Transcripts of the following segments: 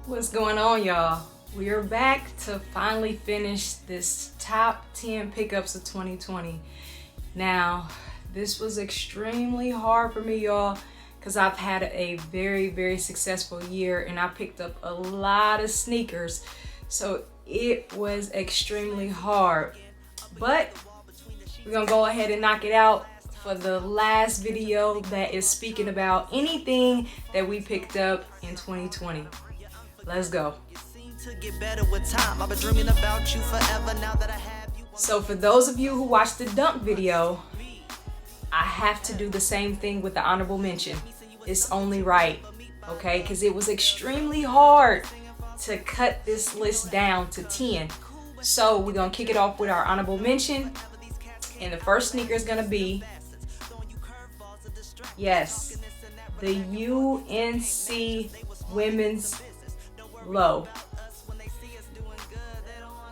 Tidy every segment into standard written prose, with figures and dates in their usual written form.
What's going on, y'all? We are back to finally finish this top 10 pickups of 2020. Now, this was extremely hard for me, y'all, because I've had a very successful year and I picked up a lot of sneakers. So it was extremely hard. But we're gonna go ahead and knock it out for the last video that is speaking about anything that we picked up in 2020. Let's go. So for those of you who watched the dunk video, I have to do the same thing with the honorable mention. It's only right, okay? Because it was extremely hard to cut this list down to 10. So we're gonna kick it off with our honorable mention. And the first sneaker is gonna be, yes, the UNC women's low.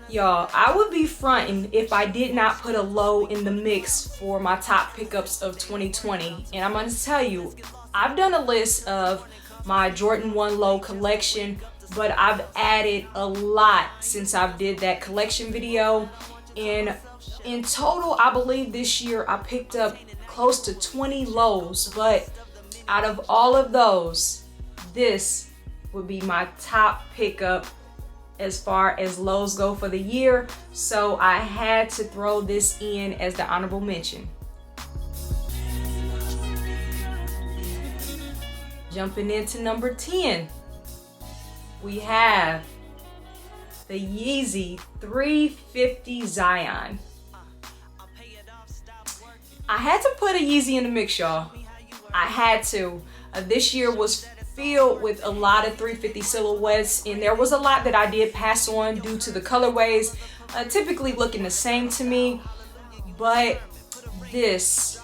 Y'all, I would be fronting if I did not put a low in the mix for my top pickups of 2020. And I'm going to tell you, I've done a list of my Jordan 1 low collection, but I've added a lot since I did that collection video. And in total, I believe this year I picked up close to 20 lows, but out of all of those, this would be my top pickup as far as lows go for the year. So I had to throw this in as the honorable mention. Jumping into number 10, we have the Yeezy 350 Zion. I had to put a Yeezy in the mix, y'all. I had to. This year was filled with a lot of 350 silhouettes, and there was a lot that I did pass on due to the colorways typically looking the same to me, but this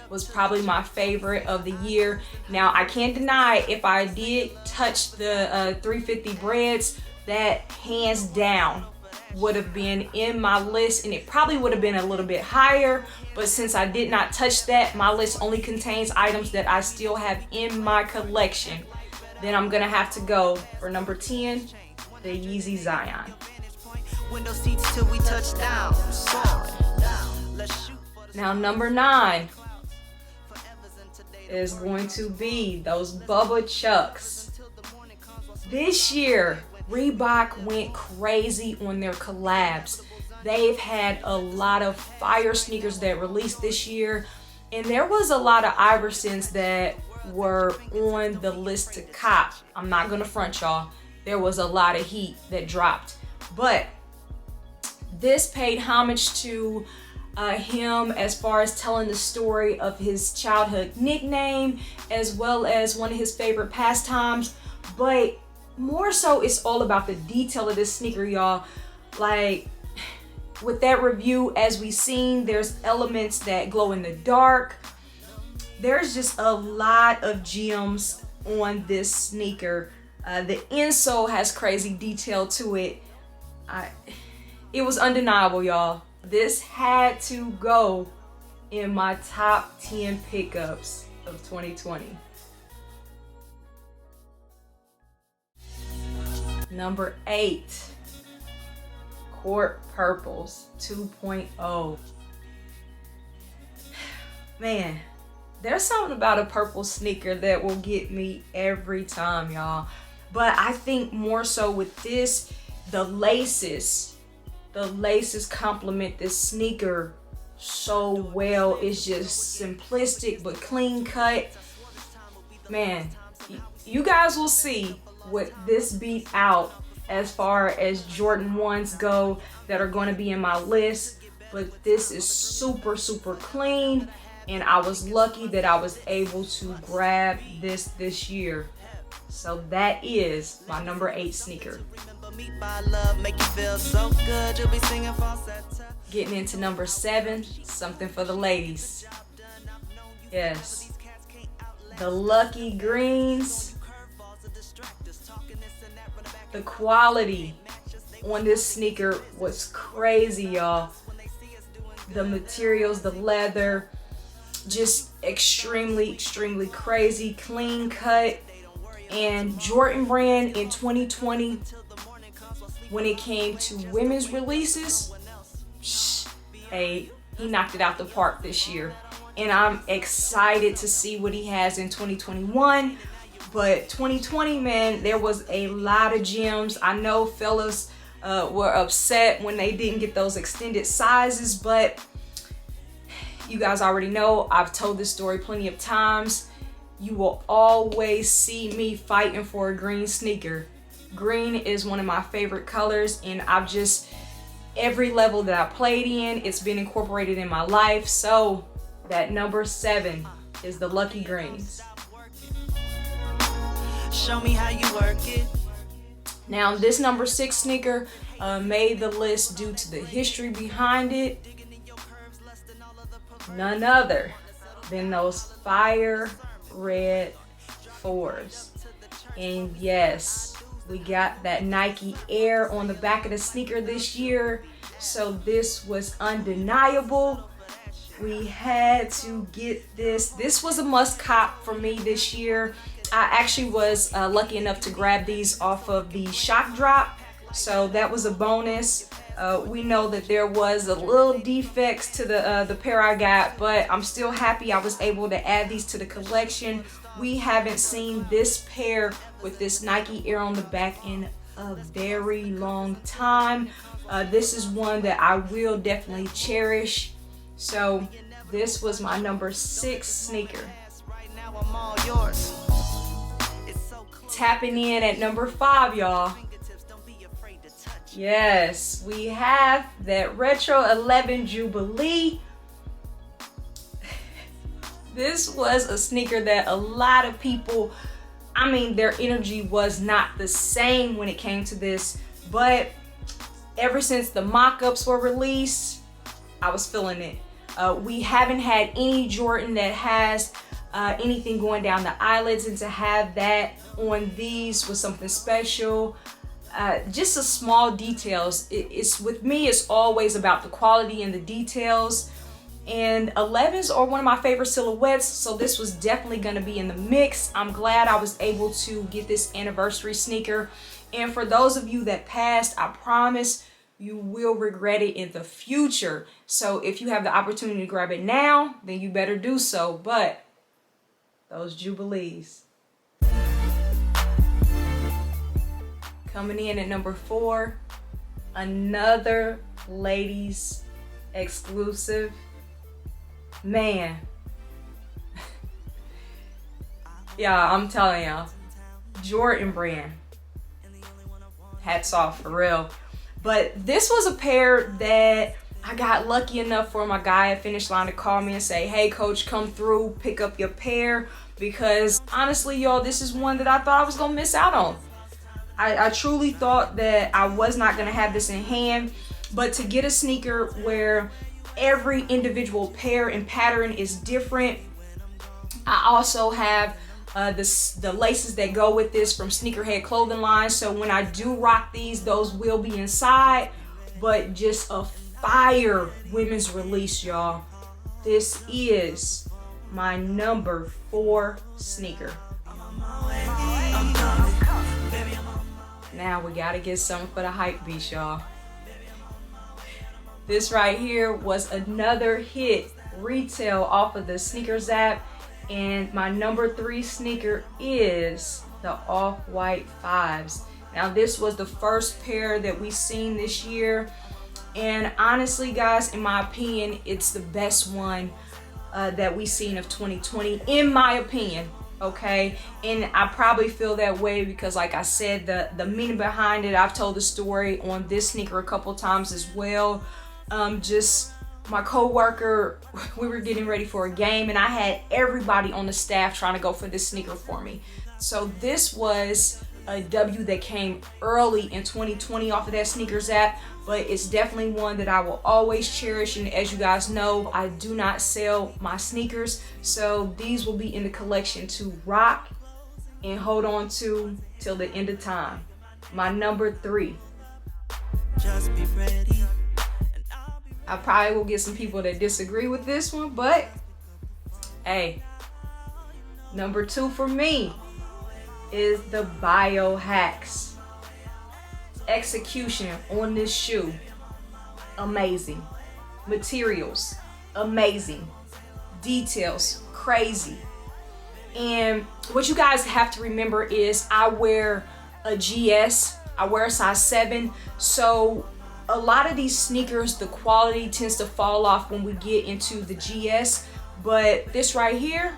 was probably my favorite of the year. Now I can't deny, if I did touch the 350 breads, that hands down would have been in my list, and it probably would have been a little bit higher, but since I did not touch that, my list only contains items that I still have in my collection. Then I'm gonna have to go for number 10, the Yeezy Zion. Now number 9 is going to be those Bubba Chucks. This year, Reebok went crazy on their collabs. They've had a lot of fire sneakers that released this year, and there was a lot of Iversons that were on the list to cop. I'm not gonna front y'all. There was a lot of heat that dropped, but this paid homage to him as far as telling the story of his childhood nickname as well as one of his favorite pastimes, but more so it's all about the detail of this sneaker, y'all. Like with that review, as we seen, there's elements that glow in the dark. There's just a lot of gems on this sneaker. The insole has crazy detail to it. It was undeniable, y'all. This had to go in my top 10 pickups of 2020. Number 8, Quart Purples 2.0. Man, there's something about a purple sneaker that will get me every time, y'all. But I think more so with this, the laces complement this sneaker so well. It's just simplistic but clean cut. Man, you guys will see what this beat out as far as Jordan 1s go that are going to be in my list, but this is super clean, and I was lucky that I was able to grab this year. So that is my number 8 sneaker. Getting into number 7, something for the ladies. Yes, the Lucky Greens. The quality on this sneaker was crazy, y'all. The materials, the leather, just extremely crazy, clean cut. And Jordan Brand in 2020, when it came to women's releases, hey, he knocked it out the park this year. And I'm excited to see what he has in 2021. But 2020, man, there was a lot of gems. I know fellas were upset when they didn't get those extended sizes, but you guys already know, I've told this story plenty of times. You will always see me fighting for a green sneaker. Green is one of my favorite colors, and I've just, every level that I played in, it's been incorporated in my life. So that number 7 is the Lucky Greens. Show me how you work it. Now this number 6 sneaker made the list due to the history behind it. None other than those fire red 4s. And yes, we got that Nike Air on the back of the sneaker this year, so this was undeniable. We had to get this. This was a must cop for me this year. I actually was lucky enough to grab these off of the Shock Drop, so that was a bonus. We know that there was a little defects to the pair I got, but I'm still happy I was able to add these to the collection. We haven't seen this pair with this Nike Air on the back in a very long time. This is one that I will definitely cherish. So this was my number 6 sneaker. Tapping in at number 5, y'all. Yes, we have that Retro 11 Jubilee. This was a sneaker that a lot of people, I mean, their energy was not the same when it came to this, but ever since the mock-ups were released, I was feeling it. We haven't had any Jordan that has anything going down the eyelids, and to have that on these was something special. Just the small details. It's with me, it's always about the quality and the details. And 11s are one of my favorite silhouettes, so this was definitely going to be in the mix. I'm glad I was able to get this anniversary sneaker. And for those of you that passed, I promise you will regret it in the future. So if you have the opportunity to grab it now, then you better do so. But those Jubilees. Coming in at number 4, another ladies exclusive. Man. Yeah, I'm telling y'all, Jordan Brand. Hats off, for real. But this was a pair that I got lucky enough for my guy at Finish Line to call me and say, hey coach, come through, pick up your pair. Because honestly, y'all, this is one that I thought I was gonna miss out on. I truly thought that I was not gonna have this in hand, but to get a sneaker where every individual pair and pattern is different. I also have the laces that go with this from Sneakerhead clothing line, so when I do rock these, those will be inside. But just a fire women's release, y'all. This is my number 4 sneaker. Now we gotta get something for the hype beast, y'all. This right here was another hit retail off of the Sneakers app, and my number 3 sneaker is the Off-White 5s. Now this was the first pair that we seen this year, and honestly guys, in my opinion, it's the best one that we seen of 2020, in my opinion. Okay, and I probably feel that way because, like I said, the meaning behind it, I've told the story on this sneaker a couple times as well. Just my co-worker, we were getting ready for a game, and I had everybody on the staff trying to go for this sneaker for me. So this was a W that came early in 2020 off of that Sneakers app, but it's definitely one that I will always cherish. And as you guys know, I do not sell my sneakers, so these will be in the collection to rock and hold on to till the end of time. My number 3. Just be ready. I probably will get some people that disagree with this one, but hey, number 2 for me is the biohacks. Execution on this shoe, amazing. Materials, amazing. Details, crazy. And what you guys have to remember is I wear a GS, I wear a size 7, so a lot of these sneakers, the quality tends to fall off when we get into the GS, but this right here,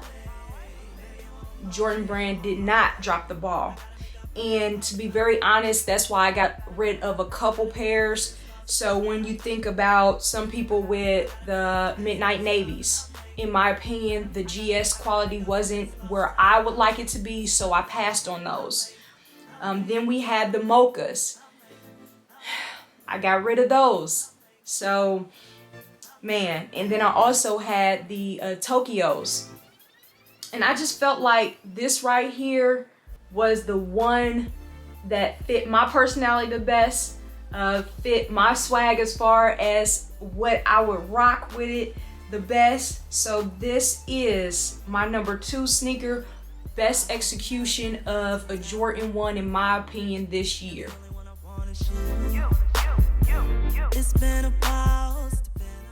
Jordan Brand did not drop the ball. And to be very honest, that's why I got rid of a couple pairs. So when you think about some people with the Midnight Navies, in my opinion, the GS quality wasn't where I would like it to be, so I passed on those. Then we had the Mochas. I got rid of those. So, man. And then I also had the Tokyos. And I just felt like this right here was the one that fit my personality the best, fit my swag as far as what I would rock with it the best. So this is my number 2 sneaker, best execution of a Jordan 1 in my opinion this year.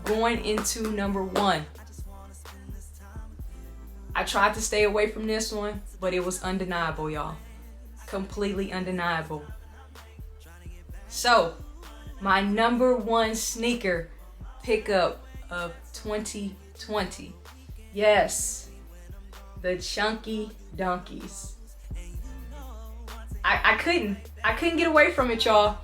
Going into number 1. I tried to stay away from this one, but it was undeniable, y'all. Completely undeniable. So, my number 1 sneaker pickup of 2020. Yes, the Chunky Dunkies. I couldn't get away from it, y'all.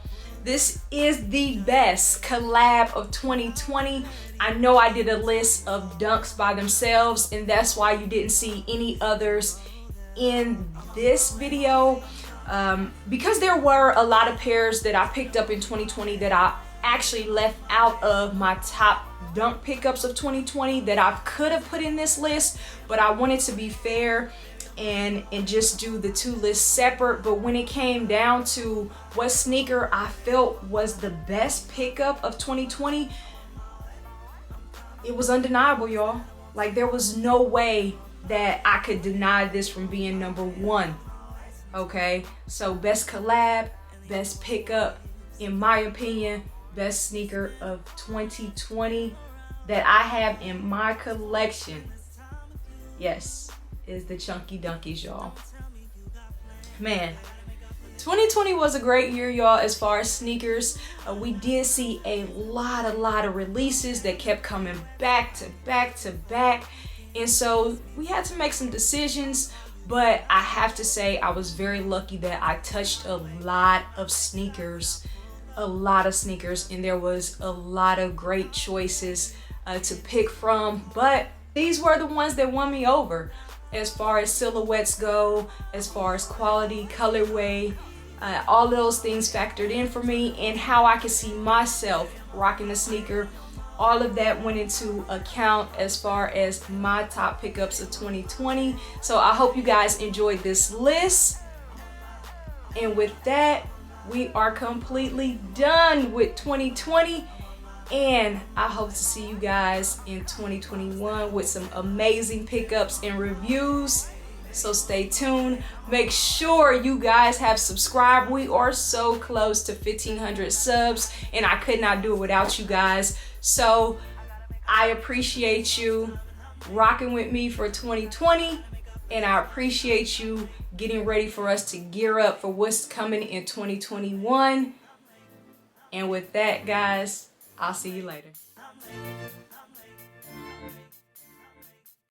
This is the best collab of 2020. I know I did a list of dunks by themselves, and that's why you didn't see any others in this video. Because there were a lot of pairs that I picked up in 2020 that I actually left out of my top dunk pickups of 2020 that I could have put in this list, but I wanted to be fair and just do the 2 lists separate. But when it came down to what sneaker I felt was the best pickup of 2020, it was undeniable, y'all. Like, there was no way that I could deny this from being number 1. Okay, so best collab, best pickup, in my opinion, best sneaker of 2020 that I have in my collection, yes, is the Chunky Dunkies, y'all. Man, 2020 was a great year, y'all, as far as sneakers. We did see a lot of releases that kept coming back to back to back. And so we had to make some decisions, but I have to say I was very lucky that I touched a lot of sneakers, and there was a lot of great choices to pick from, but these were the ones that won me over as far as silhouettes go, as far as quality, colorway, all those things factored in for me, and how I could see myself rocking the sneaker. All of that went into account as far as my top pickups of 2020. So I hope you guys enjoyed this list. And with that, we are completely done with 2020. And I hope to see you guys in 2021 with some amazing pickups and reviews. So stay tuned. Make sure you guys have subscribed. We are so close to 1,500 subs, and I could not do it without you guys. So I appreciate you rocking with me for 2020, and I appreciate you getting ready for us to gear up for what's coming in 2021. And with that, guys, I'll see you later.